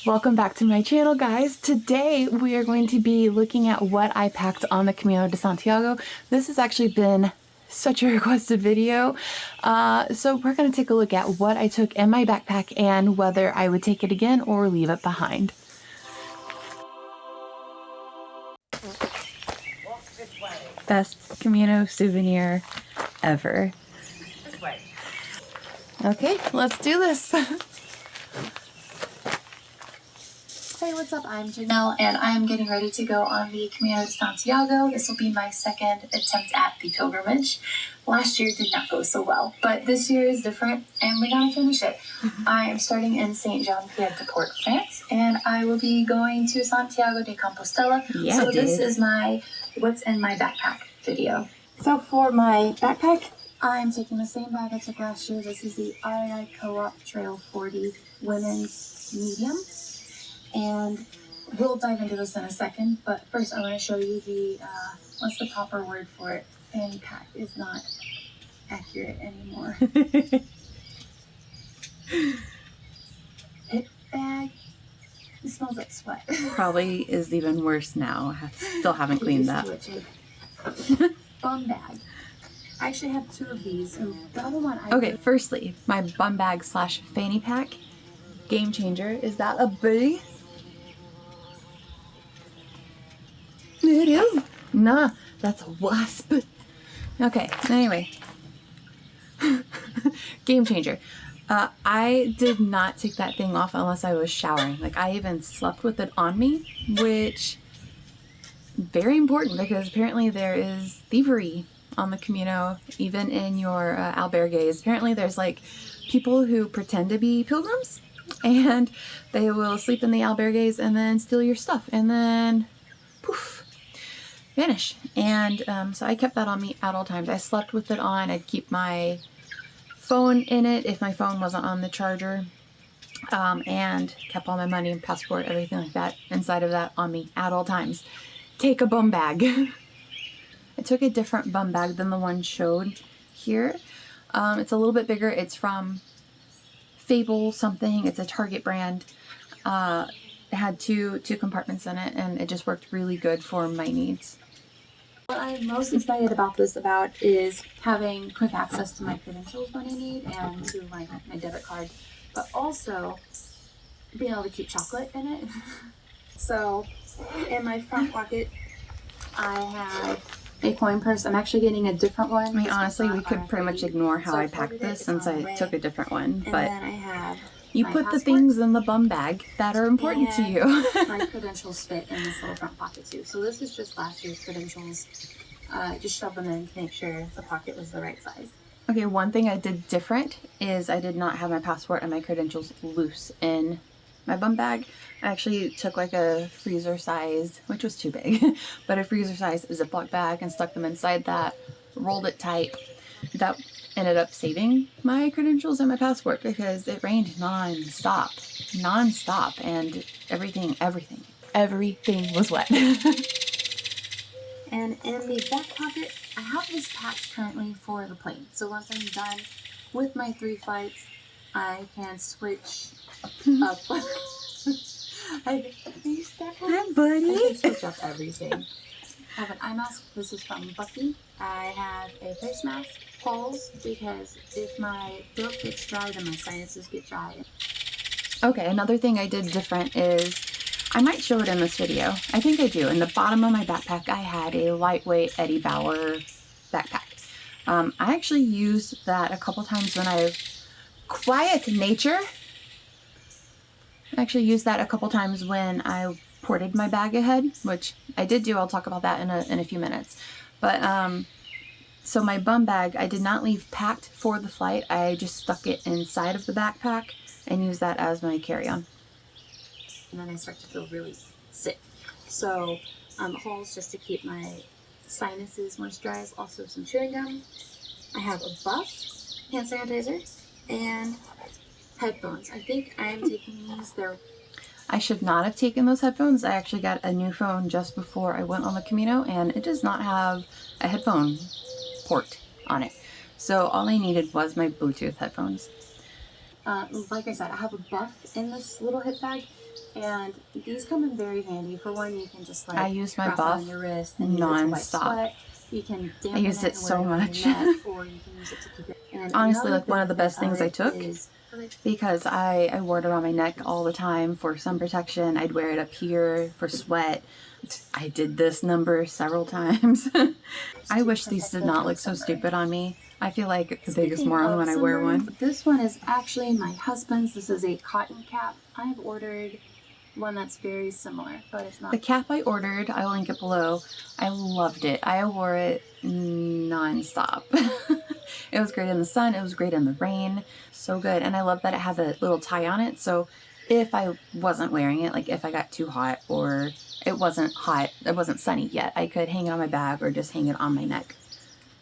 Welcome back to my channel, guys. Today we are going to be looking at what I packed on the Camino de Santiago. This has actually been such a requested video. So we're going to take a look at what I took in my backpack and whether I would take it again or leave it behind. Best Camino souvenir ever. Okay, let's do this. Hey, what's up? I'm Janelle, and I'm getting ready to go on the Camino de Santiago. This will be my second attempt at the pilgrimage. Last year did not go so well, but this year is different, and we're gonna finish it. I am starting in Saint-Jean-Pied-de-Port, France, and I will be going to Santiago de Compostela. Yeah, so this is my what's in my backpack video. So for my backpack, I'm taking the same bag I took last year. This is the REI Trail 40 women's medium. And we'll dive into this in a second, but first I want to show you the, what's the proper word for it? Fanny pack is not accurate anymore. Hip bag? It smells like sweat. Probably is even worse now. I still haven't cleaned that. Bum bag. I actually have two of these. And the other one Okay, firstly, my bum bag slash fanny pack. Game changer. Is that a bee? It is. Nah, that's a wasp. Okay, anyway. Game changer. I did not take that thing off unless I was showering. Like, I even slept with it on me, which very important because apparently there is thievery on the Camino, even in your albergues. Apparently there's like people who pretend to be pilgrims and they will sleep in the albergues and then steal your stuff and then poof, vanish. And so I kept that on me at all times. I slept with it on. I'd keep my phone in it if my phone wasn't on the charger, and kept all my money and passport, everything like that inside of that on me at all times. Take a bum bag. I took a different bum bag than the one showed here. It's a little bit bigger. It's from Fable something. It's a Target brand. It had two compartments in it, and it just worked really good for my needs. What I'm most excited about this is having quick access to my credentials when I need and to my debit card, but also being able to keep chocolate in it. So in my front pocket, I have a coin purse. I'm actually getting a different one. I mean, honestly, we could pretty much ignore how I packed this since I took a different one, but then I have you put the things in the bum bag that are important to you. My credentials fit in this little front pocket too. So this is just last year's credentials. Just shove them in to make sure the pocket was the right size. Okay, one thing I did different is I did not have my passport and my credentials loose in my bum bag. I actually took like a freezer size, which was too big, but a freezer size Ziploc bag and stuck them inside that, rolled it tight. That ended up saving my credentials and my passport because it rained non-stop, and everything was wet. And in the back pocket, I have this packed currently for the plane. So once I'm done with my 3 flights, I can switch up. Are you stuck? Hi, buddy. I can switch up everything. I have an eye mask. This is from Bucky. I have a face mask, poles, because if my throat gets dry, then my sinuses get dry. Okay, another thing I did different is, I might show it in this video. I think I do. In the bottom of my backpack, I had a lightweight Eddie Bauer backpack. I actually used that a couple times when I quiet nature. I actually used that a couple times when I ported my bag ahead, which I did do. I'll talk about that in a few minutes. But so my bum bag, I did not leave packed for the flight. I just stuck it inside of the backpack and used that as my carry-on. And then I start to feel really sick. So holes just to keep my sinuses moisturized. Also some chewing gum. I have a buff, hand sanitizer, and headphones. I think I am taking these. I should not have taken those headphones. I actually got a new phone just before I went on the Camino, and it does not have a headphone port on it. So all I needed was my Bluetooth headphones. Like I said, I have a buff in this little hip bag, and these come in very handy. For one, you can just like I use my wrap it buff on your wrist and use it to wipe non-stop. sweat. You can dampen I use it and so wear it on much. your neck, or you can use it to keep it. And Honestly, another like one of the best things I benefit took, is because I wore it around my neck all the time for sun protection. I'd wear it up here for sweat. I did this number several times. I wish these did not look so stupid on me. I feel like the biggest moron when I wear one. This one is actually my husband's. This is a cotton cap. I've ordered one that's very similar, but it's not. The cap I ordered, I'll link it below. I loved it. I wore it non-stop. It was great in the sun. It was great in the rain. So good. And I love that it has a little tie on it. So if I wasn't wearing it, like if I got too hot or it wasn't hot, it wasn't sunny yet, I could hang it on my bag or just hang it on my neck.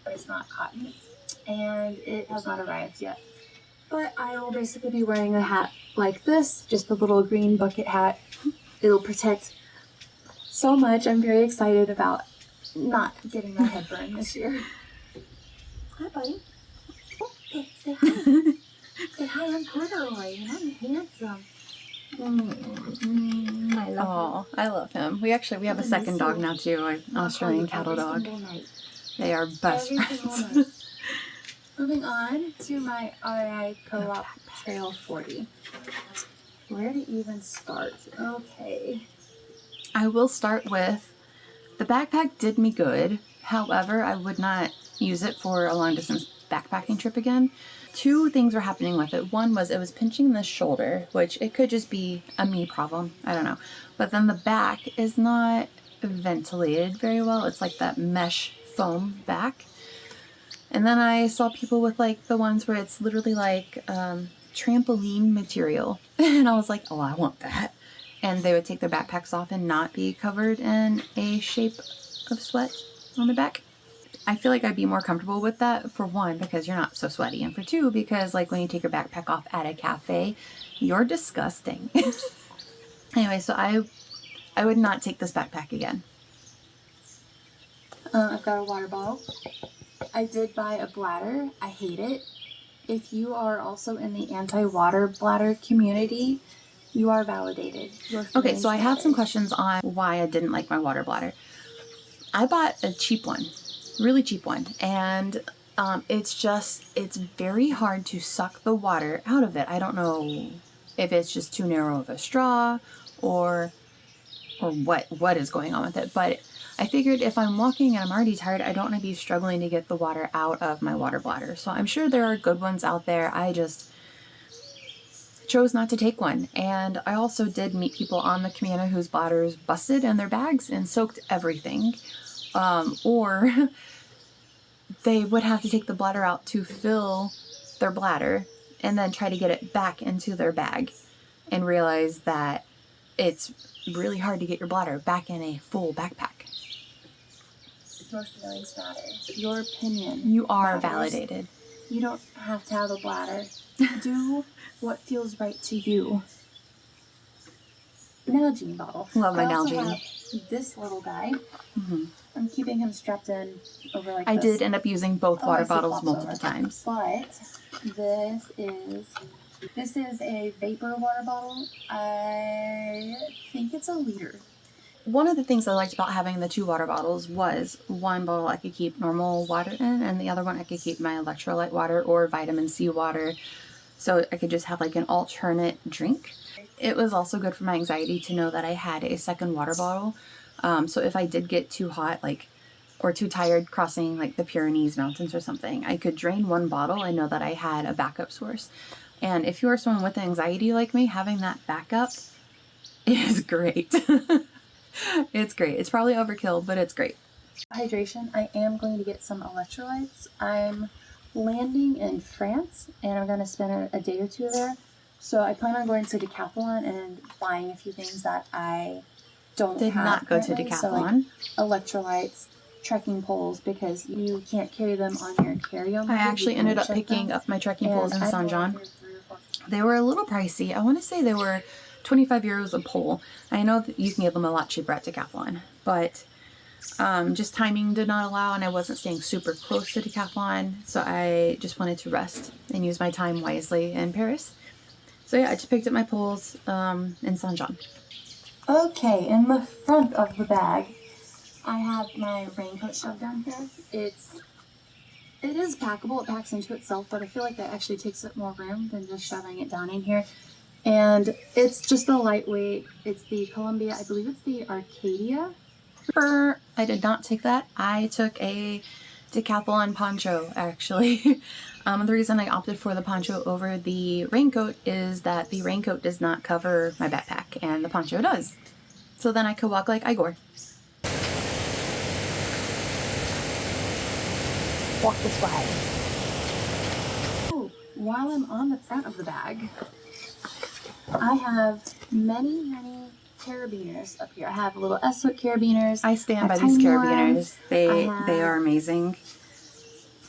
It's not cotton, and it has not arrived yet. But I will basically be wearing a hat like this, just a little green bucket hat. It'll protect so much. I'm very excited about not getting my head burned this year. Hi, buddy. Oh, hey, say hi. Say hi, I'm corduroy, and I'm handsome. I love him. I love him. We have a second dog now too, an Australian cattle dog. They are best friends. Moving on to my REI Co-op Trail 40. Where to even start? Okay. I will start with, the backpack did me good. However, I would not use it for a long distance backpacking trip again. Two things were happening with it. One was it was pinching the shoulder, which it could just be a me problem. I don't know. But then the back is not ventilated very well. It's like that mesh foam back. And then I saw people with like the ones where it's literally like trampoline material. And I was like, oh, I want that. And they would take their backpacks off and not be covered in a shape of sweat on the back. I feel like I'd be more comfortable with that, for one, because you're not so sweaty. And for two, because like when you take your backpack off at a cafe, you're disgusting. Anyway, so I would not take this backpack again. I've got a water bottle. I did buy a bladder. I hate it. If you are also in the anti-water bladder community, you are validated. Okay, so I have some questions on why I didn't like my water bladder. I bought a cheap one, really cheap one, and it's very hard to suck the water out of it. I don't know if it's just too narrow of a straw or what is going on with it, but I figured if I'm walking and I'm already tired, I don't want to be struggling to get the water out of my water bladder. So I'm sure there are good ones out there. I just chose not to take one. And I also did meet people on the Camino whose bladders busted in their bags and soaked everything. Or they would have to take the bladder out to fill their bladder and then try to get it back into their bag and realize that it's really hard to get your bladder back in a full backpack. Your feelings matter. Your opinion. You are matters. validated. You don't have to have a bladder. Do what feels right to you. Nalgene bottle. Love my I also Nalgene. have this little guy. Mm-hmm. I'm keeping him strapped in over like I this. did end up using both water bottles flops multiple over. times. But this is a vapor water bottle. I think it's a liter. One of the things I liked about having the two water bottles was one bottle I could keep normal water in, and the other one I could keep my electrolyte water or vitamin C water, so I could just have like an alternate drink. It was also good for my anxiety to know that I had a second water bottle, so if I did get too hot, or too tired crossing like the Pyrenees mountains or something, I could drain one bottle and know that I had a backup source. And if you are someone with anxiety like me, having that backup is great. It's great. It's probably overkill, but it's great. Hydration. I am going to get some electrolytes. I'm landing in France, and I'm going to spend a day or two there. So I plan on going to Decathlon and buying a few things that I don't Did have not go to currently. Decathlon. So like electrolytes, trekking poles, because you can't carry them on your carry-on. I actually ended up picking up my trekking poles in Saint John. They were a little pricey. I want to say they were 25 euros a pole. I know that you can get them a lot cheaper at Decathlon, but just timing did not allow, and I wasn't staying super close to Decathlon, so I just wanted to rest and use my time wisely in Paris. So yeah, I just picked up my poles in Saint Jean. Okay, in the front of the bag, I have my raincoat shoved down here. It is packable, it packs into itself, but I feel like that actually takes up more room than just shoving it down in here. And it's just a lightweight, it's the Columbia, I believe it's the Arcadia. I did not take that. I took a decathlon poncho, actually. The reason I opted for the poncho over the raincoat is that the raincoat does not cover my backpack, and the poncho does. So then I could walk like Igor. Walk this way. Oh, while I'm on the front of the bag, I have many Carabiners up here. I have little S-foot Carabiners. I stand by these Carabiners. They are amazing.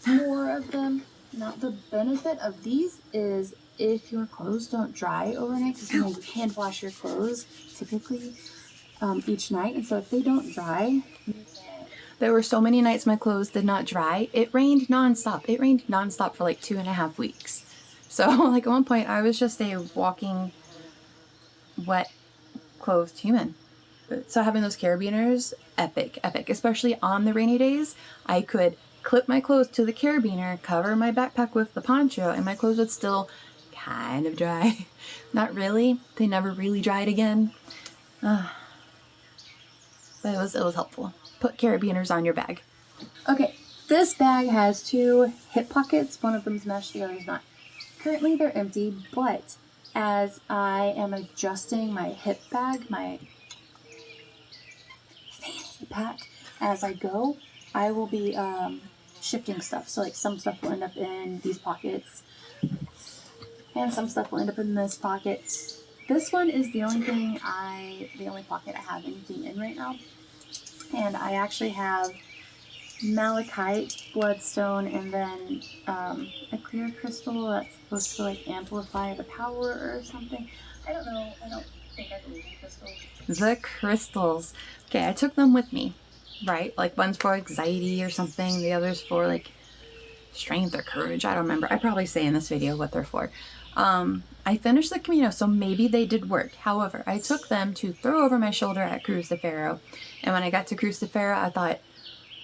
More of them. Now the benefit of these is if your clothes don't dry overnight, because you hand wash your clothes typically each night, and so if they don't dry, there were so many nights my clothes did not dry. It rained nonstop. It rained nonstop for like 2.5 weeks. So like at one point I was just a walking wet clothed human. So having those Carabiners, epic, especially on the rainy days. I could clip my clothes to the Carabiner, cover my backpack with the poncho, and my clothes would still kind of dry. Not really. They never really dried again. But it was helpful. Put Carabiners on your bag. Okay, this bag has 2 hip pockets. One of them's mesh, the other's not. Currently they're empty, but as I am adjusting my hip bag, my fanny pack, as I go, I will be shifting stuff. So like some stuff will end up in these pockets, and some stuff will end up in this pocket. This one is the only pocket I have anything in right now. And I actually have malachite, bloodstone, and then a clear crystal that's supposed to like amplify the power or something. I don't know. I don't think I believe in crystals. The crystals. Okay, I took them with me, right? Like one's for anxiety or something. The other's for like strength or courage. I don't remember. I probably say in this video what they're for. I finished the Camino, so maybe they did work. However, I took them to throw over my shoulder at Cruz de Ferro. And when I got to Cruz de Ferro, I thought,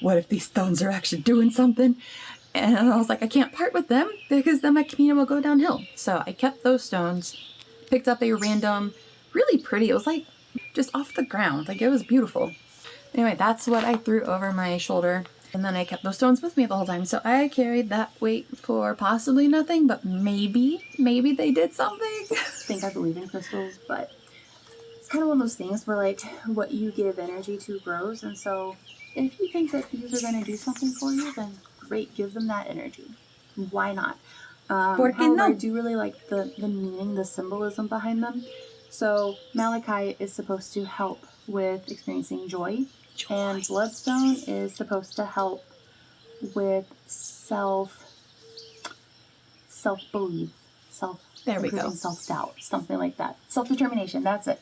what if these stones are actually doing something? And I was like, I can't part with them because then my Camino will go downhill. So I kept those stones, picked up a random, really pretty, it was like just off the ground. Like it was beautiful. Anyway, that's what I threw over my shoulder. And then I kept those stones with me the whole time. So I carried that weight for possibly nothing, but maybe they did something. I think I believe in crystals, but it's kind of one of those things where like what you give energy to grows. And so if you think that these are going to do something for you, then great, give them that energy. Why not? However, I do really like the meaning, the symbolism behind them. So malachite is supposed to help with experiencing joy. And bloodstone is supposed to help with self-belief, self-doubt, something like that. Self-determination, that's it.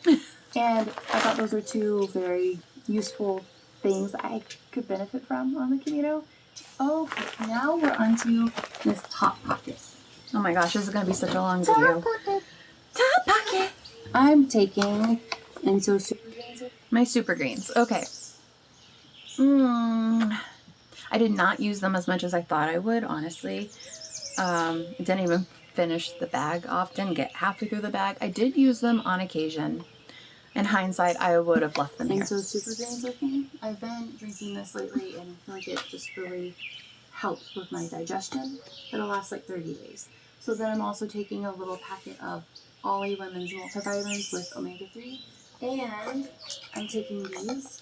And I thought those are 2 very useful things that I could benefit from on the Camino. Okay, now we're onto this top pocket. Oh my gosh, this is going to be such a long video. Top pocket! I'm taking Enzo Super Greens. My Super Greens, okay. I did not use them as much as I thought I would, honestly. Didn't even finish the bag off, didn't get halfway through the bag. I did use them on occasion. In hindsight, I would have left them here. Enzo Super Greens with me. I've been drinking this lately and I feel like it just really helps with my digestion. It'll last like 30 days. So then I'm also taking a little packet of Ollie Women's multivitamins with omega-3. And I'm taking these.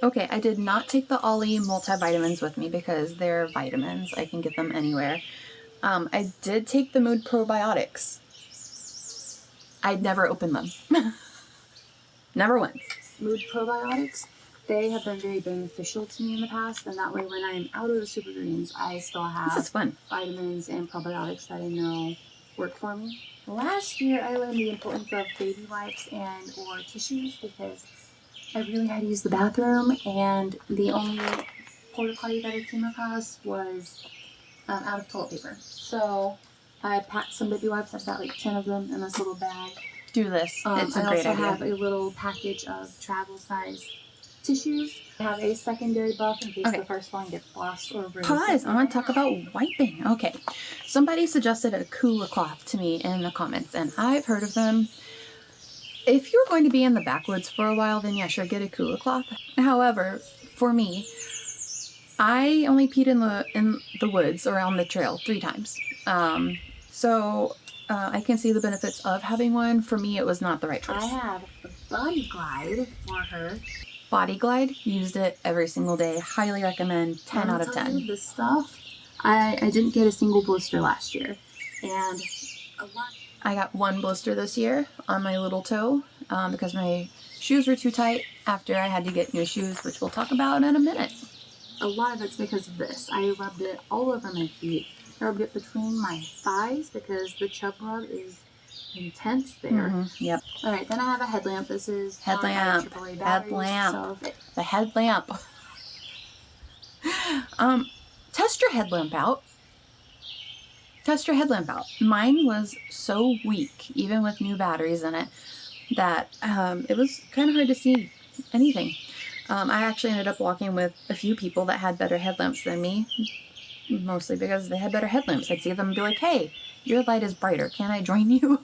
Okay, I did not take the Ollie multivitamins with me because they're vitamins. I can get them anywhere. I did take the Mood Probiotics. I'd never opened them. Never once. Mood Probiotics, they have been very beneficial to me in the past, and that way when I'm out of the Super Greens, I still have this is fun. Vitamins and probiotics that I know work for me. Last year, I learned the importance of baby wipes and or tissues because I really had to use the bathroom, and the only porta potty that I came across was out of toilet paper. So I packed some baby wipes. I've got like 10 of them in this little bag. Do this. It's a great idea. I also have a little package of travel size tissues. I have a secondary buff in case the first one gets lost or ruined. Pause. I want to talk about wiping. Okay. Somebody suggested a cooler cloth to me in the comments, and I've heard of them. If you're going to be in the backwoods for a while, then yeah, sure, get a cooler cloth. However, for me, I only peed in the woods around the trail 3 times. I can see the benefits of having one. For me, it was not the right choice. I have a Body Glide for her. Body Glide, used it every single day. Highly recommend. 10 out of 10. This stuff, I didn't get a single blister last year, and I got 1 blister this year on my little toe because my shoes were too tight after I had to get new shoes, which we'll talk about in a minute. A lot of it's because of this. I rubbed it all over my feet. I rubbed it between my thighs because the chub rub is intense there. Yep. All right, then I have a headlamp. This is Headlamp. The headlamp. Test your headlamp out. Test your headlamp out. Mine was so weak, even with new batteries in it, that it was kind of hard to see anything. I actually ended up walking with a few people that had better headlamps than me, mostly because they had better headlamps. I'd see them and be like, hey, your light is brighter. Can I join you?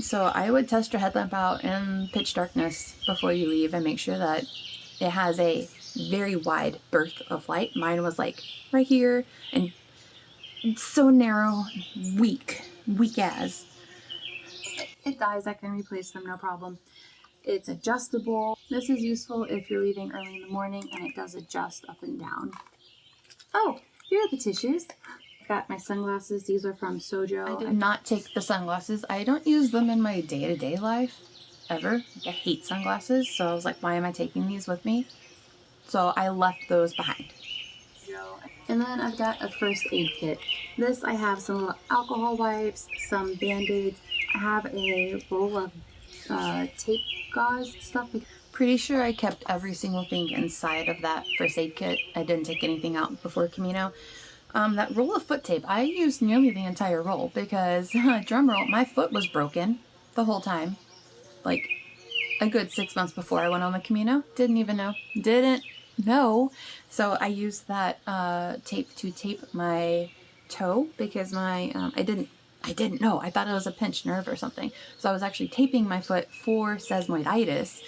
So I would test your headlamp out in pitch darkness before you leave and make sure that it has a very wide berth of light. Mine was like right here and it's so narrow, weak as. It dies, I can replace them, no problem. It's adjustable. This is useful if you're leaving early in the morning, and it does adjust up and down. Oh, here are the tissues. I've got my sunglasses. These are from Sojo. I did not take the sunglasses. I don't use them in my day-to-day life, ever. Like, I hate sunglasses, so I was like, why am I taking these with me? So I left those behind. And then I've got a first aid kit. This, I have some little alcohol wipes, some Band-Aids. I have a roll of tape gauze stuff. Pretty sure I kept every single thing inside of that first aid kit. I didn't take anything out before Camino. That roll of foot tape, I used nearly the entire roll because, drum roll, my foot was broken the whole time. Like a good 6 months before I went on the Camino. Didn't know. So I used that tape to tape my toe because my I didn't know. I thought it was a pinched nerve or something. So I was actually taping my foot for sesamoiditis.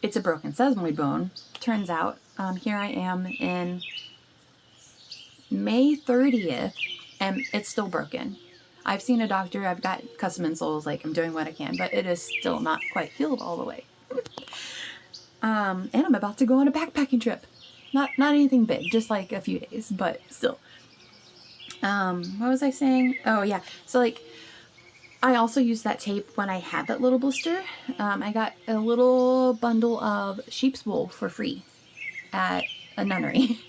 It's a broken sesamoid bone. Turns out, here I am in May 30th, and it's still broken. I've seen a doctor. I've got custom insoles. Like, I'm doing what I can, but it is still not quite healed all the way. And I'm about to go on a backpacking trip. Not anything big, just like a few days, but still. What was I saying? Oh yeah. So like, I also used that tape when I had that little blister. I got a little bundle of sheep's wool for free at a nunnery.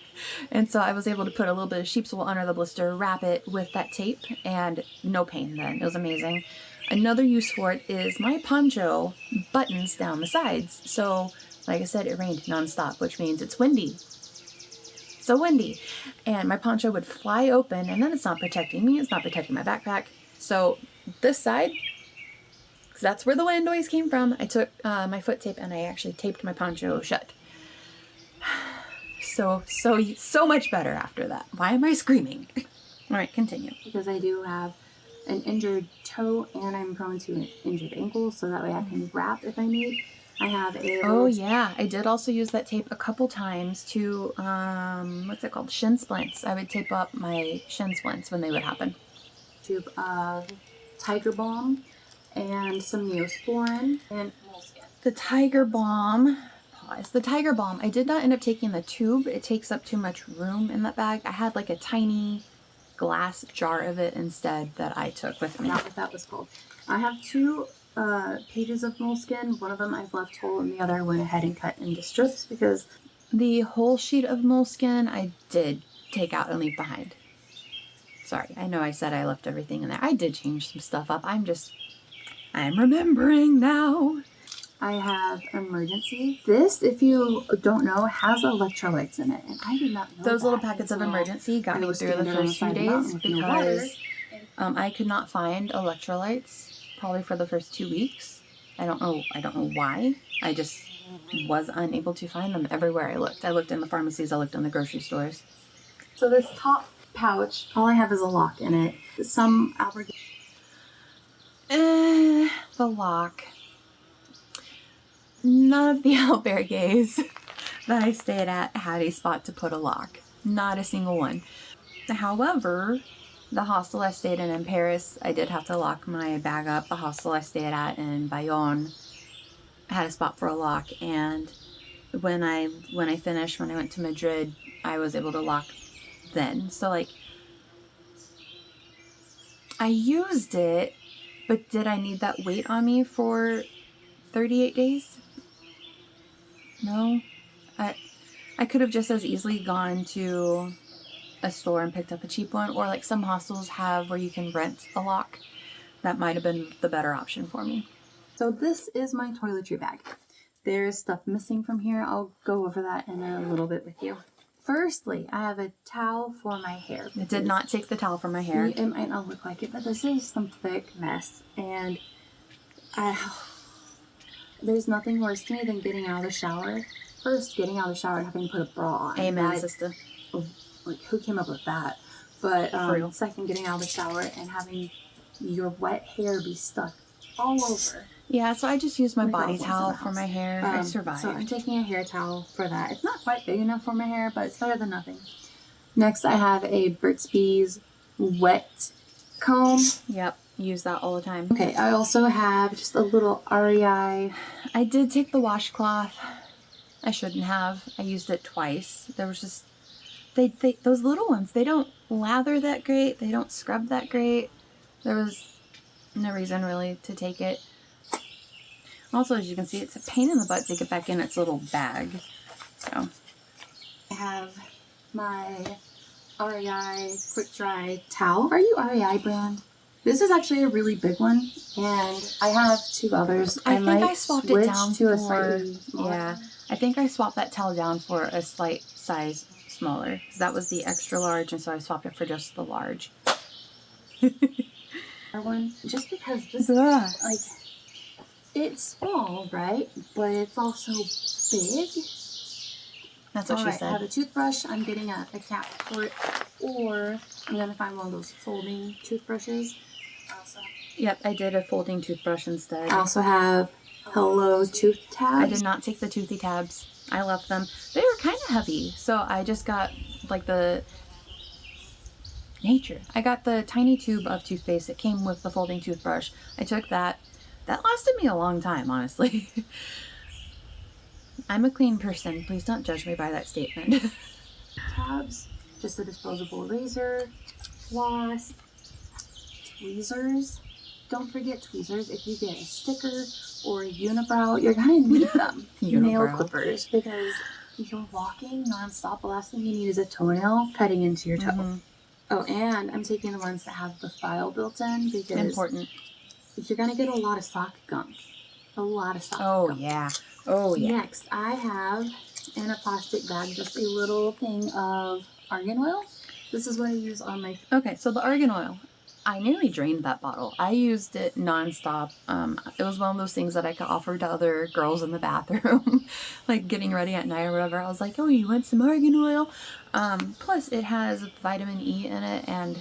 And so I was able to put a little bit of sheep's wool under the blister, wrap it with that tape, and no pain then. It was amazing. Another use for it is my poncho buttons down the sides. So like I said, it rained nonstop, which means it's windy. So windy. And my poncho would fly open, and then it's not protecting me. It's not protecting my backpack. So this side, because that's where the wind noise came from, I took my foot tape and I actually taped my poncho shut. So much better after that. Why am I screaming? All right, continue. Because I do have an injured toe and I'm prone to an injured ankle, so that way I can wrap if I need. I have a... Oh yeah, I did also use that tape a couple times to, what's it called? Shin splints. I would tape up my shin splints when they would happen. Tube of Tiger Balm and some Neosporin and moleskin. The Tiger Balm... The Tiger Balm, I did not end up taking the tube. It takes up too much room in that bag. I had like a tiny glass jar of it instead that I took with me. Not what that was called. I have two pages of moleskin. One of them I've left whole and the other I went ahead and cut into strips because... The whole sheet of moleskin I did take out and leave behind. Sorry, I know I said I left everything in there. I did change some stuff up. I'm remembering now. I have Emergency. This, if you don't know, has electrolytes in it, and I did not know those little packets of Emergency got me through the first few days because I could not find electrolytes probably for the first 2 weeks. I don't know why. I just was unable to find them everywhere I looked. I looked in the pharmacies, I looked in the grocery stores. So this top pouch, all I have is a lock in it. Some albergue. The lock. None of the albergues that I stayed at had a spot to put a lock. Not a single one. However, the hostel I stayed in Paris, I did have to lock my bag up. The hostel I stayed at in Bayonne had a spot for a lock, and when I finished, when I went to Madrid, I was able to lock then. So like, I used it, but did I need that weight on me for 38 days? No. I could have just as easily gone to a store and picked up a cheap one, or like some hostels have where you can rent a lock. That might have been the better option for me. So this is my toiletry bag. There's stuff missing from here. I'll go over that in a little bit with you. Firstly, I have a towel for my hair. I did not take the towel from my hair. It might not look like it, but this is some thick mess. And there's nothing worse to me than getting out of the shower. First, getting out of the shower and having to put a bra on. Amen, sister. Like, who came up with that? But second, getting out of the shower and having your wet hair be stuck all over. Yeah, so I just used my body towel for my hair. I survived. So I'm taking a hair towel for that. It's not quite big enough for my hair, but it's better than nothing. Next, I have a Burt's Bees wet comb. Yep, use that all the time. Okay, I also have just a little REI. I did take the washcloth. I shouldn't have. I used it twice. There was just... those little ones, they don't lather that great. They don't scrub that great. There was no reason really to take it. Also, as you can see, it's a pain in the butt to get back in its little bag. So I have my REI Quick Dry towel. Are you REI brand? This is actually a really big one, and I have two others. I think I swapped it down to a for... smaller. Yeah, I think I swapped that towel down for a slight size smaller, because that was the extra large, and so I swapped it for just the large. One, just because this, like, it's small, right? But it's also big. That's what she said. I have a toothbrush. I'm getting a cap for it, or I'm gonna find one of those folding toothbrushes. Yep, I did a folding toothbrush instead. I also have Hello tooth tabs. I did not take the toothy tabs. I left them. They were kind of heavy, so I just got like the nature. I got the tiny tube of toothpaste that came with the folding toothbrush. I took that. That lasted me a long time, honestly. I'm a clean person. Please don't judge me by that statement. Tabs, just a disposable razor, floss, tweezers. Don't forget tweezers. If you get a sticker or a unibrow, you're gonna need them. Nail clippers, because you're walking nonstop. The last thing you need is a toenail cutting into your toe. Mm-hmm. Oh, and I'm taking the ones that have the file built in, because important. You're gonna get a lot of sock gunk. A lot of sock gunk. Oh yeah. Oh yeah. Next, I have in a plastic bag just a little thing of argan oil. This is what I use on my... Okay, so the argan oil. I nearly drained that bottle. I used it nonstop. It was one of those things that I could offer to other girls in the bathroom, like getting ready at night or whatever. I was like, oh, you want some argan oil? Plus, it has vitamin E in it, and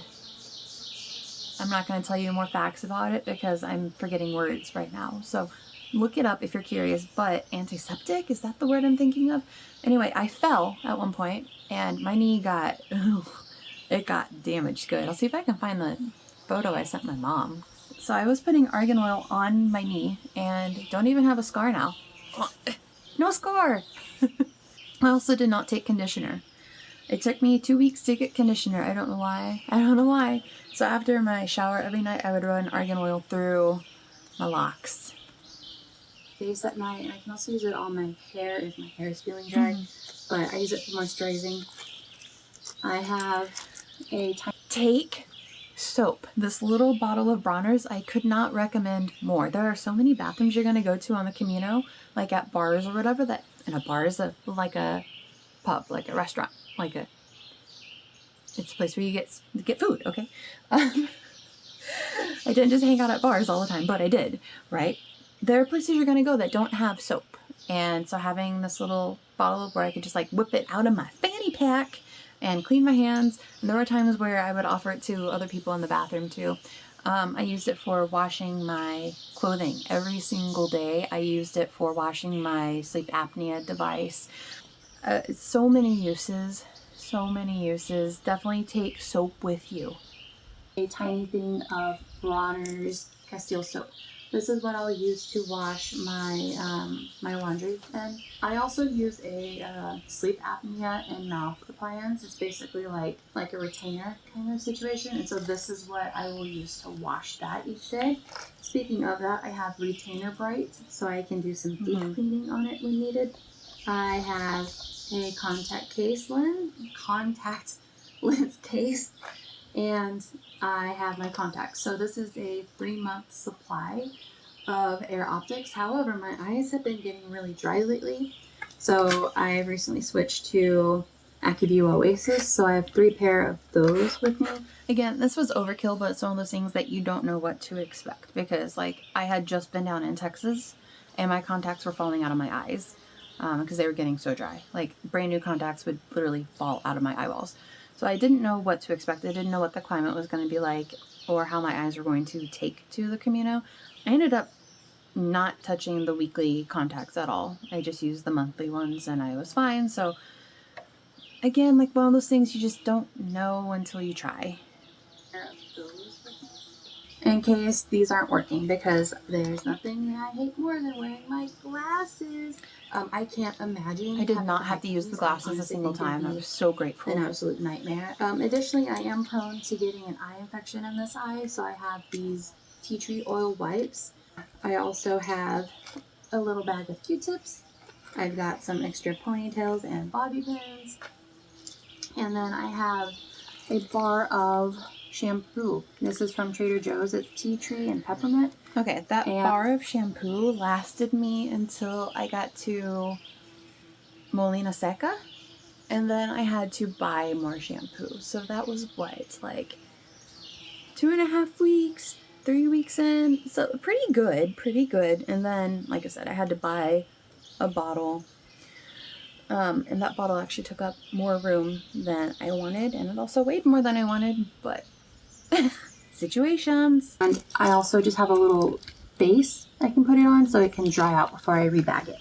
I'm not going to tell you more facts about it because I'm forgetting words right now. So look it up if you're curious. But antiseptic, is that the word I'm thinking of? Anyway, I fell at one point, and my knee got, it got damaged good. I'll see if I can find the photo I sent my mom. So I was putting argan oil on my knee and don't even have a scar now. No scar! I also did not take conditioner. It took me 2 weeks to get conditioner. I don't know why. I don't know why. So after my shower every night, I would run argan oil through my locks. Face at night, and I can also use it on my hair if my hair is feeling dry. Mm-hmm. But I use it for moisturizing. I have a take soap. This little bottle of Bronner's, I could not recommend more. There are so many bathrooms you're going to go to on the Camino, like at bars or whatever, that, and a bar is like a pub, like a restaurant, it's a place where you get food, okay? I didn't just hang out at bars all the time, but I did, right? There are places you're going to go that don't have soap. And so having this little bottle where I could just like whip it out of my fanny pack and clean my hands. And there were times where I would offer it to other people in the bathroom too. I used it for washing my clothing every single day. I used it for washing my sleep apnea device. So many uses, so many uses. Definitely take soap with you. A tiny thing of Bronner's Castile soap. This is what I'll use to wash my my laundry in. I also use a sleep apnea and mouth appliance. It's basically like a retainer kind of situation. And so this is what I will use to wash that each day. Speaking of that, I have Retainer Bright, so I can do some deep cleaning on it when needed. I have a contact lens case, and I have my contacts. So this is a 3-month supply of Air Optics. However, my eyes have been getting really dry lately, so I recently switched to AccuView Oasis. So I have 3 pair of those with me. Again, this was overkill, but it's one of those things that you don't know what to expect, because like I had just been down in Texas and my contacts were falling out of my eyes because they were getting so dry. Like brand new contacts would literally fall out of my eyeballs. So I didn't know what to expect. I didn't know what the climate was going to be like or how my eyes were going to take to the Camino. I ended up not touching the weekly contacts at all. I just used the monthly ones and I was fine. So again, like one of those things you just don't know until you try. In case these aren't working, because there's nothing that I hate more than wearing my glasses. I can't imagine. I did not have to use the glasses a single time. I was so grateful. An absolute nightmare. Additionally, I am prone to getting an eye infection in this eye, so I have these tea tree oil wipes. I also have a little bag of Q-tips. I've got some extra ponytails and bobby pins. And then I have a bar of shampoo. This is from Trader Joe's. It's tea tree and peppermint. Okay, that bar of shampoo lasted me until I got to Molina Seca, and then I had to buy more shampoo. So that was what, like 2.5 weeks, 3 weeks in. So pretty good. And then, like I said, I had to buy a bottle. And that bottle actually took up more room than I wanted, and it also weighed more than I wanted, but situations. And I also just have a little base I can put it on so it can dry out before I rebag it.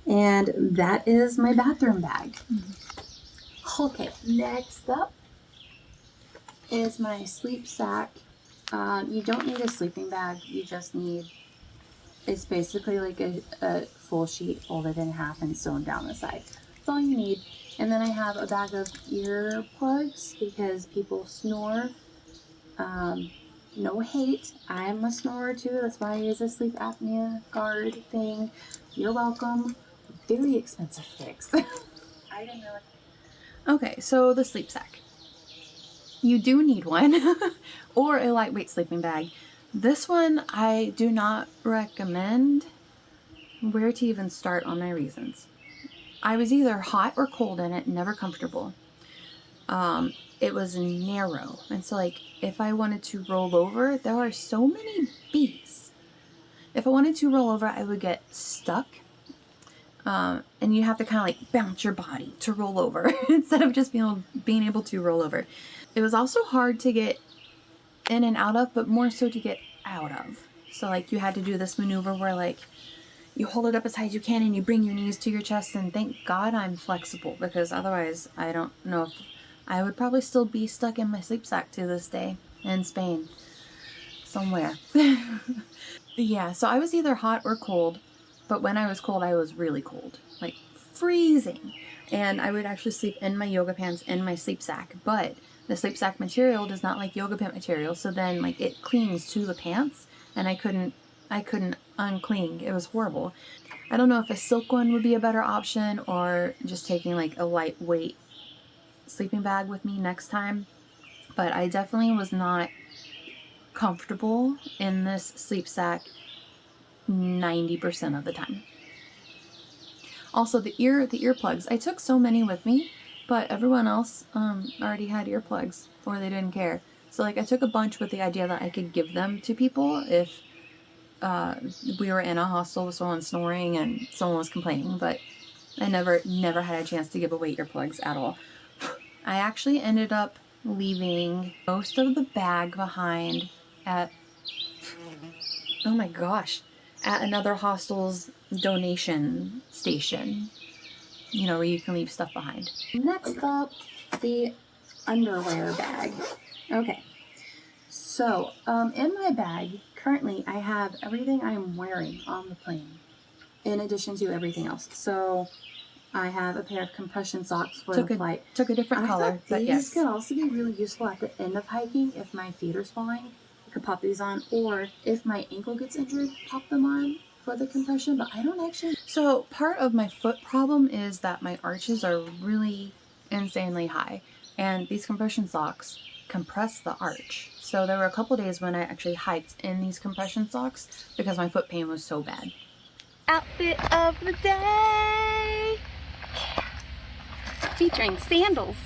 And that is my bathroom bag. Okay, next up is my sleep sack. You don't need a sleeping bag, you just need, it's basically like a full sheet folded in half and sewn down the side. That's all you need. And then I have a bag of earplugs because people snore. No hate. I'm a snorer too. That's why I use a sleep apnea guard thing. You're welcome. Very expensive fix. I didn't know. Okay, so the sleep sack. You do need one or a lightweight sleeping bag. This one I do not recommend. Where to even start on my reasons. I was either hot or cold in it, never comfortable. It was narrow, and so like if I wanted to roll over, there are so many bees. If I wanted to roll over, I would get stuck, and you have to kind of like bounce your body to roll over instead of just being able to roll over. It was also hard to get in and out of, but more so to get out of. So like you had to do this maneuver where like you hold it up as high as you can and you bring your knees to your chest, and thank God I'm flexible, because otherwise I don't know if I would probably still be stuck in my sleep sack to this day in Spain somewhere. Yeah, so I was either hot or cold, but when I was cold, I was really cold, like freezing. And I would actually sleep in my yoga pants in my sleep sack, but the sleep sack material does not like yoga pant material, so then like it clings to the pants, and I couldn't uncling. It was horrible. I don't know if a silk one would be a better option or just taking like a lightweight sleeping bag with me next time, but I definitely was not comfortable in this sleep sack 90% of the time. Also the earplugs. I took so many with me, but everyone else already had earplugs, or they didn't care. So like I took a bunch with the idea that I could give them to people if we were in a hostel with someone snoring and someone was complaining, but I never had a chance to give away earplugs at all. I actually ended up leaving most of the bag behind at, oh my gosh, at another hostel's donation station, you know, where you can leave stuff behind. Next up, the underwear bag. Okay, so in my bag, currently I have everything I'm wearing on the plane, in addition to everything else. So I have a pair of compression socks for the flight. Took a different color, but yes. These could also be really useful at the end of hiking if my feet are swelling. I could pop these on, or if my ankle gets injured, pop them on for the compression, but I don't actually. So part of my foot problem is that my arches are really insanely high, and these compression socks compress the arch. So there were a couple days when I actually hiked in these compression socks because my foot pain was so bad. Outfit of the day! Featuring sandals.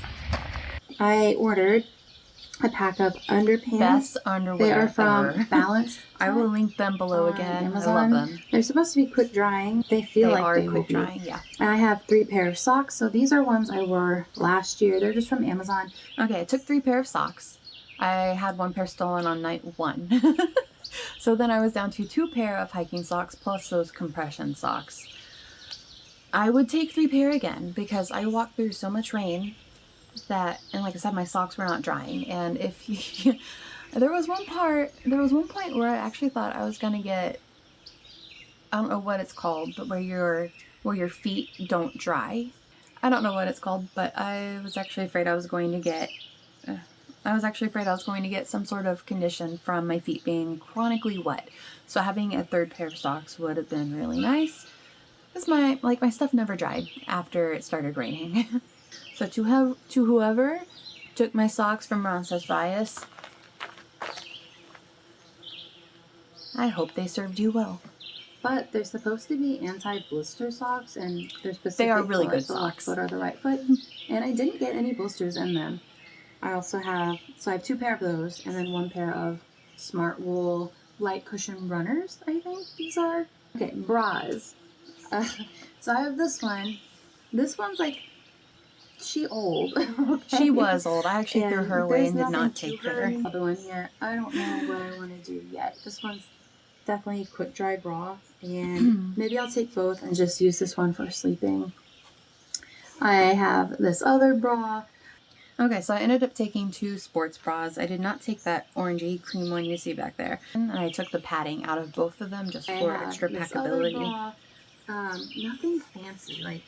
I ordered a pack of underpants. Best underwear They are from ever. Balance. I will link them below again. Amazon. I love them. They're supposed to be quick drying. They feel like they quick drying. Yeah. And I have 3 pair of socks. So these are ones I wore last year. They're just from Amazon. Okay, I took 3 pair of socks. I had 1 pair stolen on night 1. So then I was down to 2 pair of hiking socks plus those compression socks. I would take 3 pair again because I walked through so much rain that, and like I said, my socks were not drying. And if you, there was one point where I actually thought I was gonna get, I don't know what it's called, but where your feet don't dry. I don't know what it's called, but I was actually afraid I was going to get some sort of condition from my feet being chronically wet. So having a 3rd pair of socks would have been really nice. Because my stuff never dried after it started raining. So to whoever took my socks from Roncesvalles, I hope they served you well. But they're supposed to be anti-blister socks, and they're specific. They are really good the socks. left foot or the right foot, and I didn't get any blisters in them. I also have, so I have 2 pair of those, and then 1 pair of Smart Wool light cushion runners, I think these are. Okay, bras. So I have this one. This one's like, she old. Okay. She was old. I actually threw her away and did not take her. The other one here, I don't know what I want to do yet. This one's definitely a quick dry bra, and maybe I'll take both and just use this one for sleeping. I have this other bra. Okay, so I ended up taking 2 sports bras. I did not take that orangey cream one you see back there. And I took the padding out of both of them just for extra packability. Nothing fancy. Like,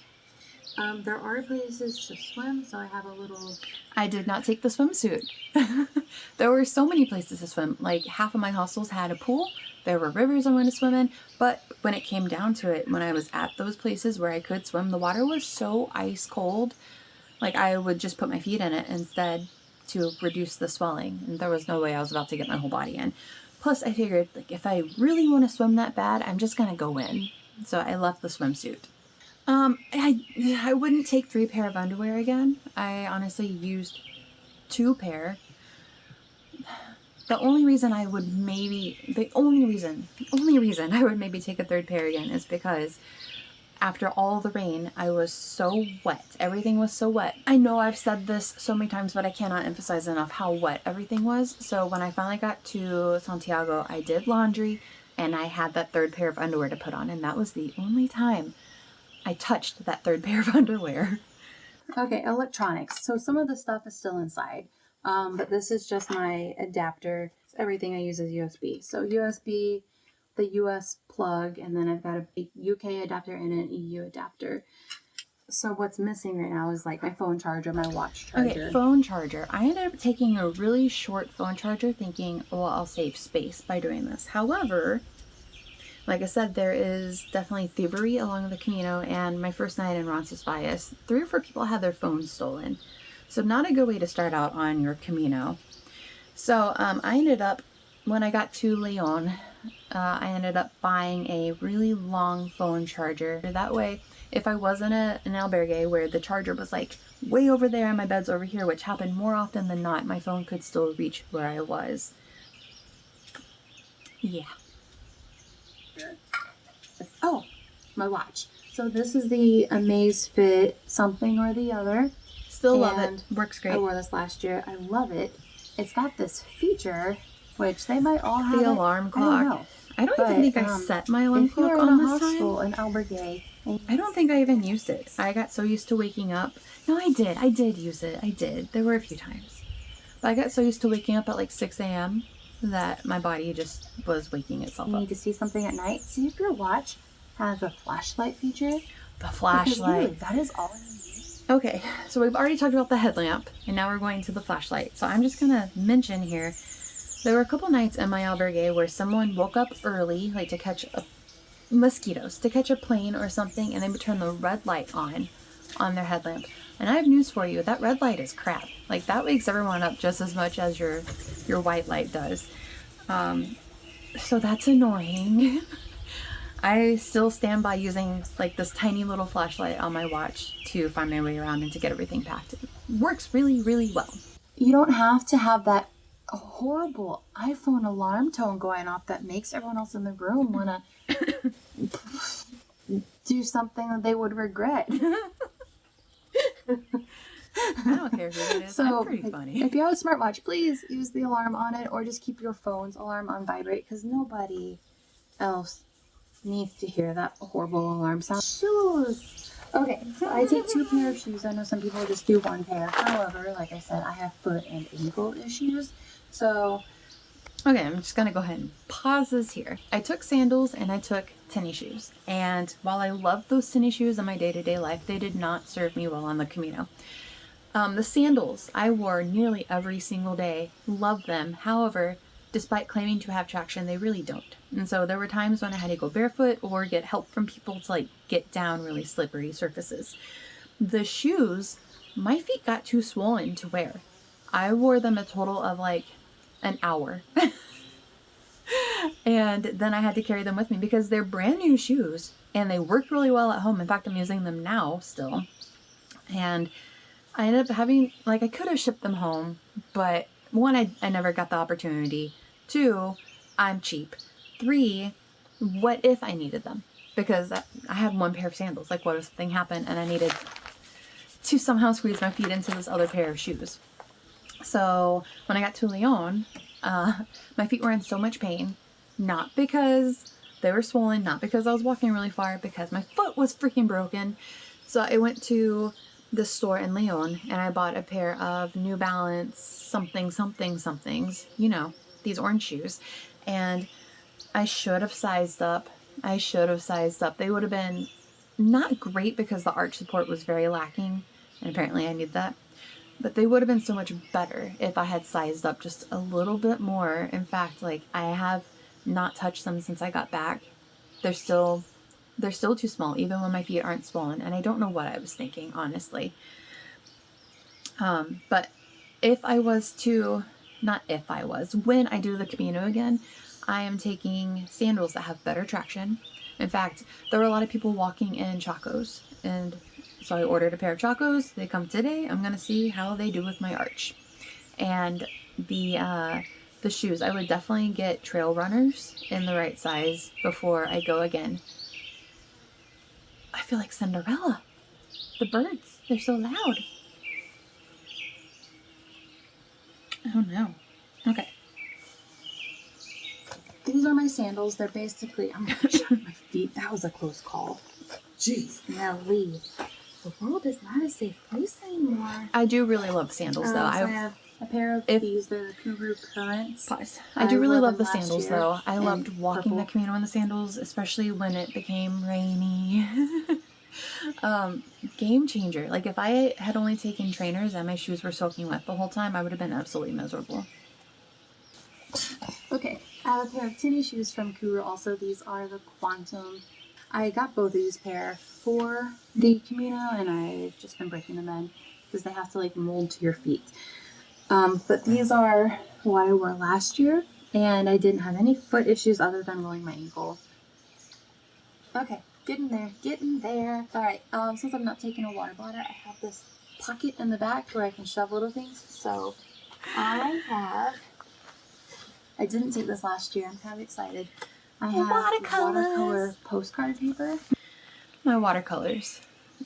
there are places to swim, so I have a little. I did not take the swimsuit. There were so many places to swim. Like, half of my hostels had a pool. There were rivers I wanted to swim in. But when it came down to it, when I was at those places where I could swim, the water was so ice cold. Like, I would just put my feet in it instead to reduce the swelling. And there was no way I was about to get my whole body in. Plus, I figured, like, if I really want to swim that bad, I'm just going to go in. So I left the swimsuit. I wouldn't take 3 pair of underwear again. I honestly used 2 pair. The only reason I would maybe take a 3rd pair again is because after all the rain, I was so wet. Everything was so wet. I know I've said this so many times, but I cannot emphasize enough how wet everything was. So when I finally got to Santiago, I did laundry and I had that 3rd pair of underwear to put on. And that was the only time I touched that 3rd pair of underwear. Okay, electronics. So some of the stuff is still inside. But this is just my adapter. Everything I use is USB. So USB, the US plug, and then I've got a UK adapter and an EU adapter. So what's missing right now is like my phone charger, my watch charger. Okay, phone charger. I ended up taking a really short phone charger thinking, well, I'll save space by doing this. However, like I said, there is definitely thievery along the Camino, and my first night in Roncesvalles, 3 or 4 people had their phones stolen. So not a good way to start out on your Camino. So I ended up, when I got to Leon, I ended up buying a really long phone charger. That way, if I was in an albergue where the charger was like way over there and my bed's over here, which happened more often than not. My phone could still reach where I was. Yeah. Oh, my watch. So this is the Amazfit something or the other. Still love it. Works great. I wore this last year. I love it. It's got this feature, which they might all have. The alarm clock. I don't even think I set my alarm clock on this time. In Albergay, I don't think I even used it. I got so used to waking up. No, I did. I did use it. I did. There were a few times. But I got so used to waking up at like 6 a.m. that my body just was waking itself up. You need to see something at night. See if your watch has a flashlight feature. The flashlight. Really, that is all you need. Okay, so we've already talked about the headlamp, and now we're going to the flashlight. So I'm just going to mention here, there were a couple nights in my albergue where someone woke up early, like to catch mosquitoes, to catch a plane or something, and they would turn the red light on their headlamp. And I have news for you, that red light is crap. Like, that wakes everyone up just as much as your white light does. So that's annoying. I still stand by using like this tiny little flashlight on my watch to find my way around and to get everything packed. It works really, really well. You don't have to have that horrible iPhone alarm tone going off that makes everyone else in the room want to do something that they would regret. I don't care who it is. So, I'm pretty funny. If you have a smartwatch, please use the alarm on it, or just keep your phone's alarm on vibrate, because nobody else needs to hear that horrible alarm sound. Shoes. Okay, so I take 2 pairs of shoes. I know some people just do 1 pair. However, like I said, I have foot and ankle issues. So, okay, I'm just going to go ahead and pause this here. I took sandals and I took tennis shoes. And while I love those tennis shoes in my day-to-day life, they did not serve me well on the Camino. The sandals I wore nearly every single day. Love them. However, despite claiming to have traction, they really don't. And so there were times when I had to go barefoot or get help from people to like get down really slippery surfaces. The shoes, my feet got too swollen to wear. I wore them a total of like an hour. And then I had to carry them with me because they're brand new shoes and they work really well at home. In fact, I'm using them now still. And I ended up having, like, I could have shipped them home, but 1, I never got the opportunity. 2, I'm cheap. 3, what if I needed them? Because I had 1 pair of sandals. Like, what if something happened and I needed to somehow squeeze my feet into this other pair of shoes? So when I got to Leon, my feet were in so much pain, not because they were swollen, not because I was walking really far, because my foot was freaking broken. So I went to the store in Leon and I bought a pair of New Balance somethings, you know, these orange shoes. And I should have sized up. They would have been not great because the arch support was very lacking, and apparently I need that. But they would have been so much better if I had sized up just a little bit more. In fact, like, I have not touched them since I got back. They're still too small, even when my feet aren't swollen. And I don't know what I was thinking, honestly. But when I do the Camino again, I am taking sandals that have better traction. In fact, there were a lot of people walking in Chacos, and so I ordered a pair of Chacos. They come today. I'm going to see how they do with my arch. And the shoes, I would definitely get trail runners in the right size before I go again. I feel like Cinderella. The birds, they're so loud. Oh no. Okay. These are my sandals. They're basically, I'm going to show my feet. That was a close call. Jeez, Nelly. The world is not a safe place anymore. I do really love sandals, though. So I have a pair of these. They're the Cruz Currents. Pause. I do really love the sandals, though. I loved walking the Camino in the sandals, especially when it became rainy. Game changer. Like, if I had only taken trainers and my shoes were soaking wet the whole time, I would have been absolutely miserable. Okay, I have a pair of tennis shoes from Cruz. Also, these are the Quantum. I got both of these pair for the Camino, and I've just been breaking them in because they have to like mold to your feet. But these are what I wore last year, and I didn't have any foot issues other than rolling my ankle. Okay, getting there. All right, since I'm not taking a water bladder, I have this pocket in the back where I can shove little things. So I didn't take this last year. I'm kind of excited. I have watercolor postcard paper. My watercolors.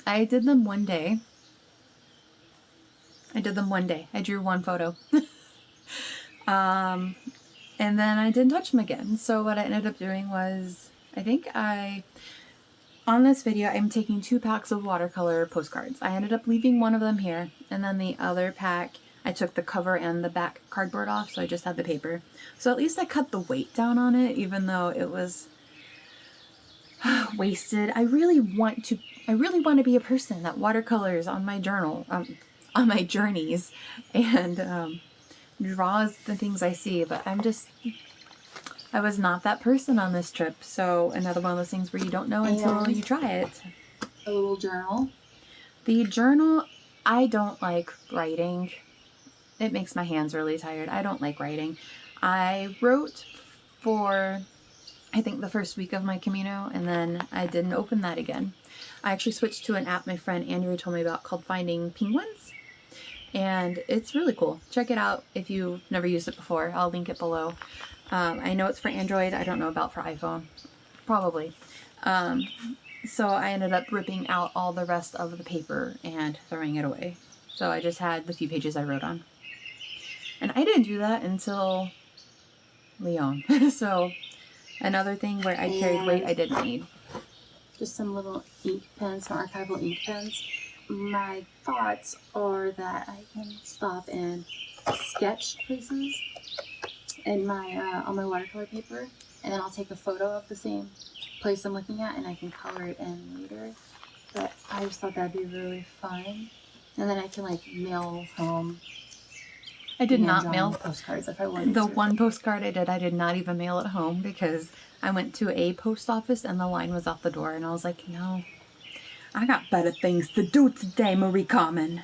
I did them one day. I drew one photo. And then I didn't touch them again. So what I ended up doing was, on this video, I'm taking 2 packs of watercolor postcards. I ended up leaving one of them here, and then the other pack, I took the cover and the back cardboard off, so I just had the paper. So at least I cut the weight down on it, even though it was wasted. I really want to be a person that watercolors on my journal, on my journeys, and draws the things I see, but I was not that person on this trip, so another one of those things where you don't know until you try it. A little journal. The journal, I don't like writing. It makes my hands really tired. I don't like writing. I wrote for, I think, the first week of my Camino, and then I didn't open that again. I actually switched to an app my friend Andrew told me about called Finding Penguins, and it's really cool. Check it out if you've never used it before. I'll link it below. I know it's for Android. I don't know about for iPhone. Probably. So I ended up ripping out all the rest of the paper and throwing it away. So I just had the few pages I wrote on. And I didn't do that until Lyon. So another thing where I carried weight I didn't need. Just some little ink pens, some archival ink pens. My thoughts are that I can stop and sketch places in my on my watercolor paper, and then I'll take a photo of the same place I'm looking at and I can color it in later. But I just thought that'd be really fun, and then I can like mail home. I did not mail postcards if I wanted the to. one postcard I did not even mail at home because I went to a post office and the line was out the door, and I was like, no, I got better things to do today, Marie Carmen.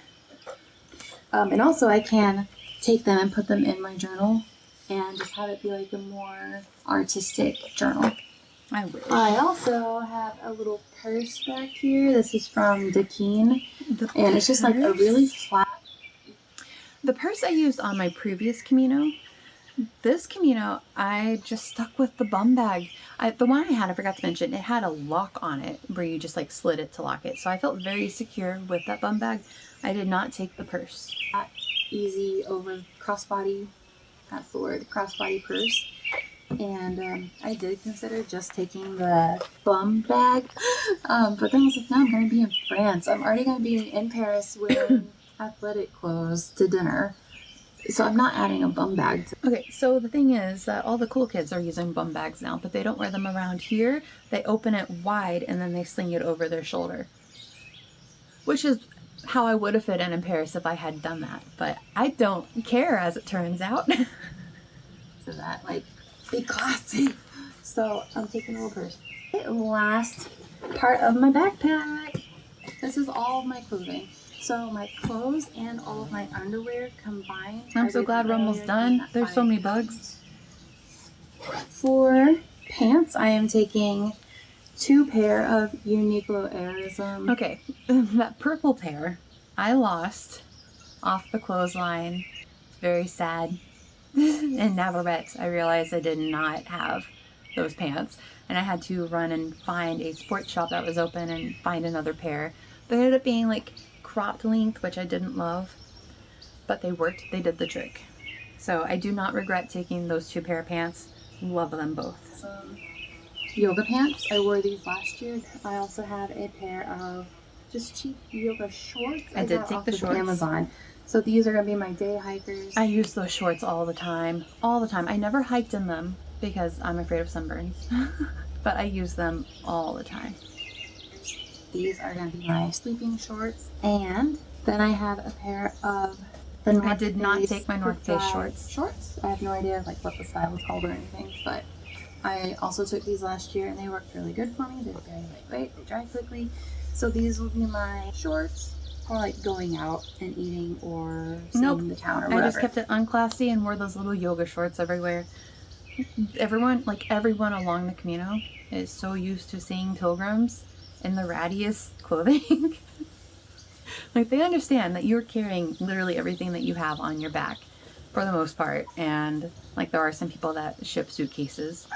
And also I can take them and put them in my journal and just have it be like a more artistic journal. I wish. I also have a little purse back here. This is from Dakeen, and it's just like a really flat. The purse I used on my previous Camino. This Camino, I just stuck with the bum bag. The one I had, I forgot to mention, it had a lock on it where you just like slid it to lock it. So I felt very secure with that bum bag. I did not take the purse. Easy over crossbody, that's the word, crossbody purse. And I did consider just taking the bum bag, but then I was like, no, I'm going to be in France. I'm already going to be in Paris wearing athletic clothes to dinner. So I'm not adding a bum bag. Okay, so the thing is that all the cool kids are using bum bags now, but they don't wear them around here. They open it wide and then they sling it over their shoulder. Which is how I would have fit in Paris if I had done that. But I don't care, as it turns out. So that, like, be classy. So I'm taking a little purse. The last part of my backpack. This is all of my clothing. So my clothes and all of my underwear combined. I'm so glad we're almost done. There's so many bugs. For pants, I am taking 2 pair of Uniqlo Airs. Okay, that purple pair I lost off the clothesline. It's very sad. In Navarrete, I realized I did not have those pants, and I had to run and find a sports shop that was open and find another pair. They ended up being like cropped length, which I didn't love, but they worked. They did the trick. So I do not regret taking those 2 pair of pants. Love them both. Yoga pants. I wore these last year. I also have a pair of just cheap yoga shorts. I did take the shorts. Amazon. So these are going to be my day hikers. I use those shorts all the time. All the time. I never hiked in them because I'm afraid of sunburns. But I use them all the time. These are going to be my sleeping shorts. And then I have a pair of the North I did not Face take my North Face shorts. I have no idea like what the style is called or anything, but I also took these last year and they worked really good for me. They're very lightweight, they dry quickly. So these will be my shorts for like going out and eating or seeing the town or whatever. I just kept it unclassy and wore those little yoga shorts everywhere. Everyone along the Camino is so used to seeing pilgrims in the rattiest clothing. Like, they understand that you're carrying literally everything that you have on your back for the most part. And like, there are some people that ship suitcases.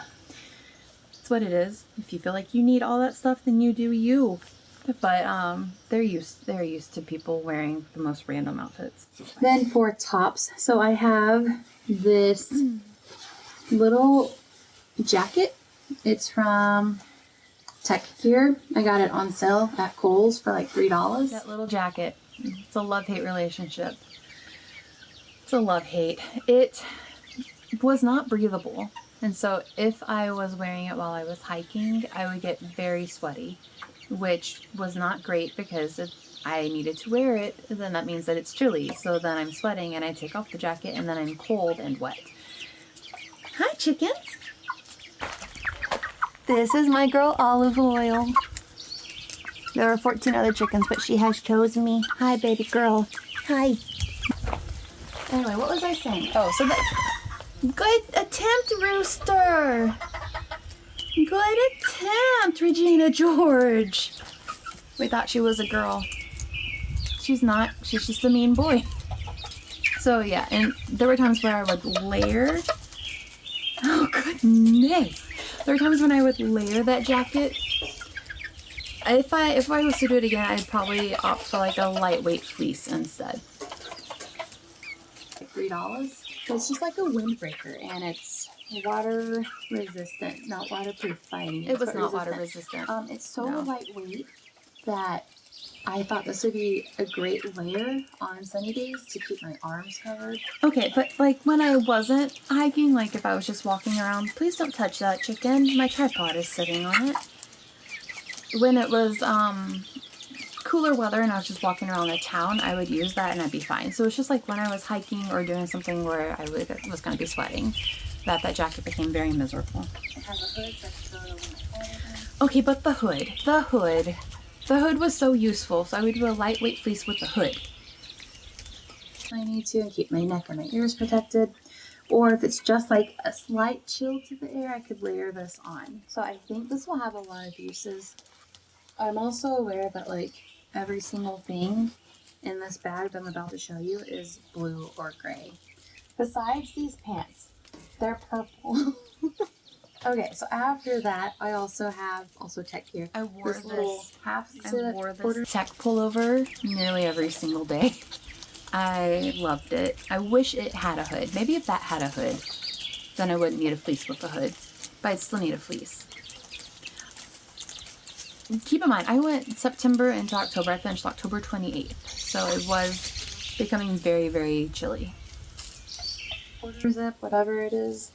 It's what it is. If you feel like you need all that stuff, then you do you. But they're used to people wearing the most random outfits. Then for tops, so I have this little jacket. It's from Tech Gear. I got it on sale at Kohl's for like $3. That little jacket. It's a love-hate relationship. It's a love-hate. It was not breathable. And so if I was wearing it while I was hiking, I would get very sweaty, which was not great because if I needed to wear it, then that means that it's chilly. So then I'm sweating and I take off the jacket and then I'm cold and wet. Hi, chickens. This is my girl Olive Oil. There are 14 other chickens, but she has chosen me. Hi, baby girl. Hi. Anyway, what was I saying? Oh, so good attempt, Rooster. Good attempt, Regina George. We thought she was a girl. She's not. She's just a mean boy. So yeah, and there were times where I would layer. Oh goodness. There were times when I would layer that jacket. If I was to do it again, I'd probably opt for like a lightweight fleece instead. Like $3. So it's just like a windbreaker, and it's water resistant, not waterproof by any means. It was not water resistant. It's so lightweight that I thought this would be a great layer on sunny days to keep my arms covered. Okay, but like when I wasn't hiking, like if I was just walking around, please don't touch that chicken. My tripod is sitting on it. When it was cooler weather and I was just walking around the town, I would use that and I'd be fine. So it's just like when I was hiking or doing something where I was going to be sweating, that jacket became very miserable. It has a hood, so I can throw it over my head. Okay, but the hood was so useful, so I would do a lightweight fleece with the hood. I need to keep my neck and my ears protected. Or if it's just like a slight chill to the air, I could layer this on. So I think this will have a lot of uses. I'm also aware that like every single thing in this bag that I'm about to show you is blue or gray. Besides these pants, they're purple. Okay, so after that, I also have Tech Gear. I wore this little Tech pullover nearly every single day. I loved it. I wish it had a hood. Maybe if that had a hood, then I wouldn't need a fleece with a hood. But I'd still need a fleece. Keep in mind, I went September into October. I finished October 28th. So it was becoming very, very chilly. Quarter zip, whatever it is.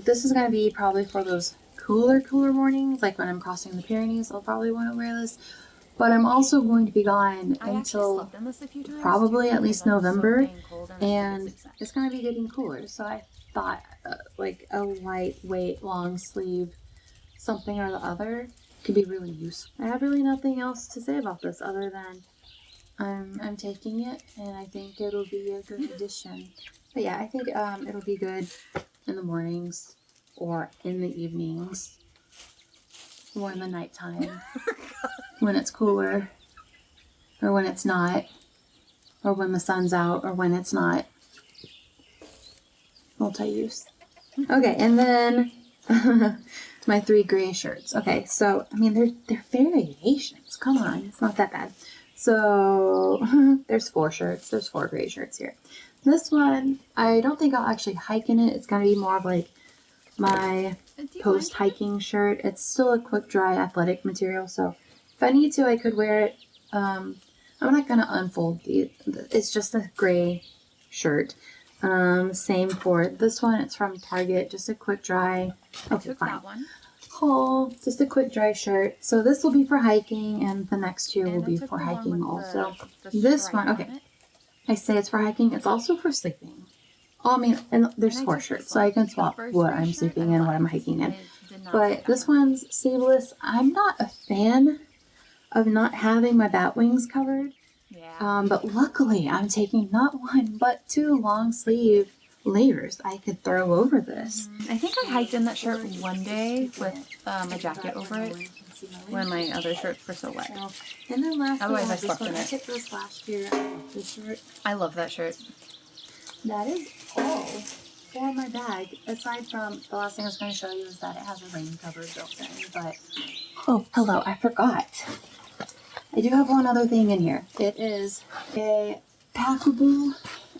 This is going to be probably for those cooler mornings. Like when I'm crossing the Pyrenees, I'll probably want to wear this. But I'm also going to be gone until probably at least November, and it's going to be getting cooler. So I thought like a lightweight long sleeve something or the other could be really useful. I have really nothing else to say about this other than I'm taking it, and I think it'll be a good addition. But yeah, I think it'll be good in the mornings or in the evenings or in the nighttime. When it's cooler, or when it's not, or when the sun's out, or when it's not. Multi-use. Okay, and then my 3 gray shirts. Okay, so I mean they're variations. Come on, it's not that bad. So there's 4 shirts. There's 4 gray shirts here. This one, I don't think I'll actually hike in it. It's gonna be more of like my post-hiking shirt. It's still a quick dry athletic material, so if I need to, I could wear it. I'm not going to unfold it's just a gray shirt. Same for this one. It's from Target. Just a quick dry. Okay, fine. Haul. Just a quick dry shirt. So this will be for hiking, and the next 2 will be for hiking also. This one, okay. I say it's for hiking. It's also for sleeping. Oh, I mean, and there's 4 shirts, so I can swap what I'm sleeping in and what I'm hiking in. But this one's sleeveless. I'm not a fan of not having my bat wings covered. Yeah. But luckily I'm taking not 1 but 2 long sleeve layers I could throw over this. I think I hiked in that shirt one day with a jacket over it. see my when my other shirts were so wet. So, and then lastly, Otherwise, I this slept one. in I it. took this last year. I love this shirt. I love that shirt. That is all for my bag. Aside from the last thing I was going to show you is that it has a rain cover built in. But oh, hello, I forgot. I do have one other thing in here. It is a packable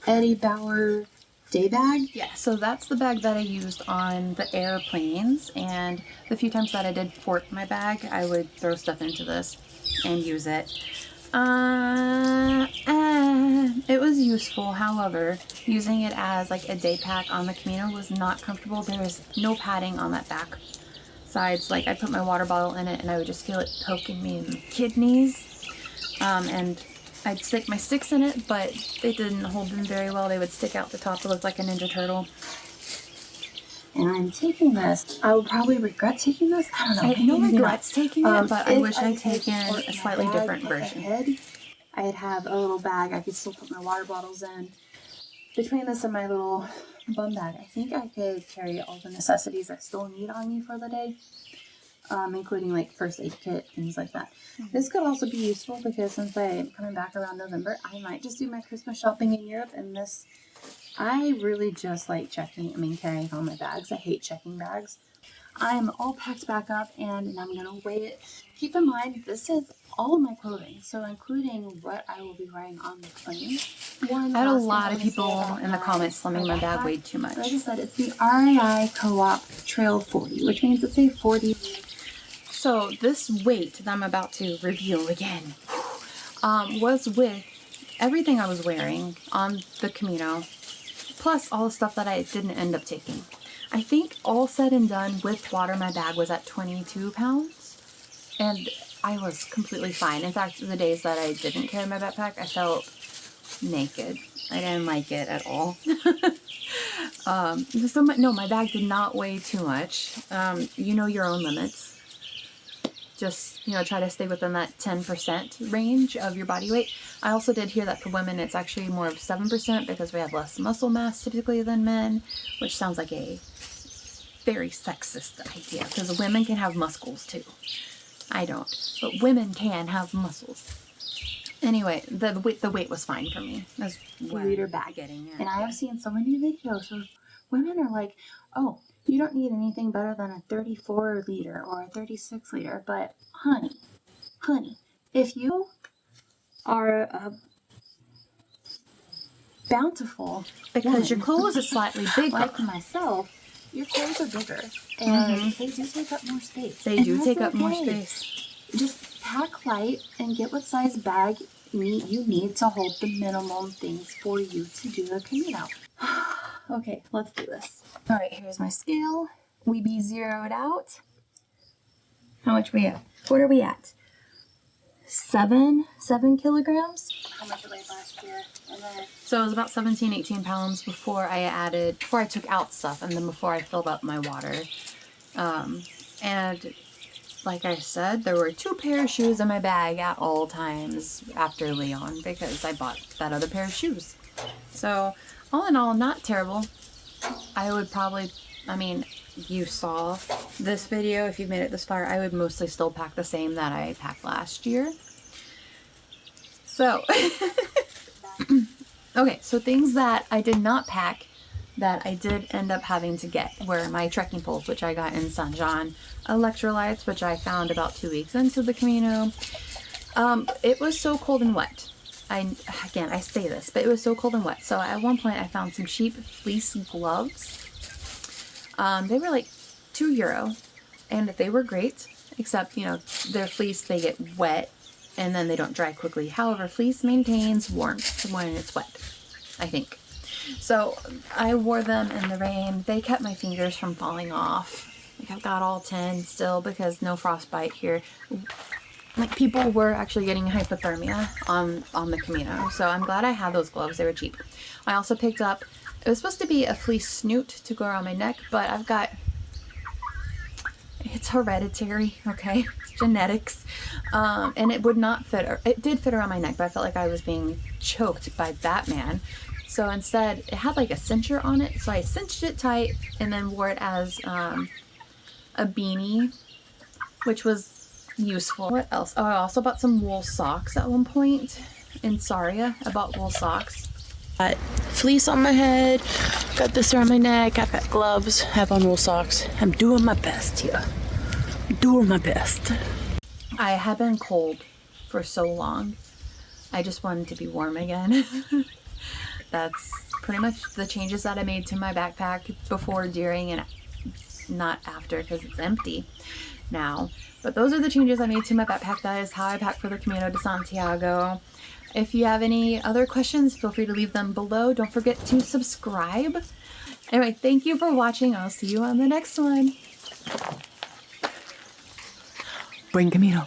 Eddie Bauer day bag. Yeah, so that's the bag that I used on the airplanes, and the few times that I did port my bag, I would throw stuff into this and use it. It was useful, however, using it as like a day pack on the Camino was not comfortable. There is no padding on that back sides. Like, I put my water bottle in it and I would just feel it poking me in the kidneys. And I'd stick my sticks in it, but it didn't hold them very well. They would stick out the top. It looked like a Ninja Turtle. And I'm taking this. I would probably regret taking this. I don't know. I have no regrets taking it, but I wish I'd taken a slightly different version. I'd have a little bag I could still put my water bottles in. Between this and my little bum bag, I think I could carry all the necessities I still need on me for the day, including like first aid kit, things like that. This could also be useful because since I'm coming back around November, I might just do my Christmas shopping in Europe, and this, I really just like carrying all my bags. I hate checking bags. I'm all packed back up, and I'm going to weigh it. Keep in mind, this is all of my clothing, so including what I will be wearing on the plane. I had a lot of people in the comments slamming my bag way too much. Like I said, it's the REI Co-op Trail 40, which means it's a 40. So this weight that I'm about to reveal again was with everything I was wearing on the Camino, plus all the stuff that I didn't end up taking. I think all said and done with water, my bag was at 22 pounds, and I was completely fine. In fact, the days that I didn't carry my backpack, I felt naked. I didn't like it at all. No, my bag did not weigh too much. You know your own limits. Just, try to stay within that 10% range of your body weight. I also did hear that for women, it's actually more of 7% because we have less muscle mass typically than men, which sounds like a very sexist idea because women can have muscles too. I don't, but women can have muscles. Anyway, the weight was fine for me. That's liter bag. And I have seen so many videos where women are like, oh, you don't need anything better than a 34 liter or a 36 liter. But honey, if you are bountiful, because your clothes are slightly bigger. Like myself, your clothes are bigger, and they do take up more space. They do take up more space. Just pack light and get what size bag you need to hold the minimum things for you to do a Camino. Okay, let's do this. All right, here's my scale. We be zeroed out. How much we at? What are we at? 7 kilograms. How much I weighed last year? And then so it was about 17, 18 pounds before I took out stuff, and then before I filled up my water. And like I said, there were 2 pairs of shoes in my bag at all times after Leon because I bought that other pair of shoes. So all in all, not terrible. I would probably, you saw this video. If you've made it this far, I would mostly still pack the same that I packed last year. So, okay, so things that I did not pack that I did end up having to get were my trekking poles, which I got in San Juan, electrolytes, which I found about 2 weeks into the Camino. It was so cold and wet. I say this, but it was so cold and wet. So at one point I found some cheap fleece gloves. They were like €2, and they were great, except, they're fleece, they get wet, and then they don't dry quickly. However, fleece maintains warmth when it's wet, I think. So I wore them in the rain. They kept my fingers from falling off. Like, I've got all 10 still because no frostbite here. Like, people were actually getting hypothermia on the Camino. So I'm glad I had those gloves. They were cheap. I also picked up, it was supposed to be a fleece snoot to go around my neck, but it's hereditary, okay? It's genetics. And it would not fit, or it did fit around my neck, but I felt like I was being choked by Batman. So instead, it had like a cincher on it. So I cinched it tight and then wore it as a beanie, which was useful. What else? Oh, I also bought some wool socks at one point. In Saria, I bought wool socks. Got fleece on my head, got this around my neck, I've got gloves, have on wool socks. I'm doing my best here. Doing my best. I have been cold for so long. I just wanted to be warm again. That's pretty much the changes that I made to my backpack before, during, and not after because it's empty now. But those are the changes I made to my backpack. That is how I pack for the Camino de Santiago. If you have any other questions, feel free to leave them below. Don't forget to subscribe. Anyway, thank you for watching. I'll see you on the next one. Buen Camino.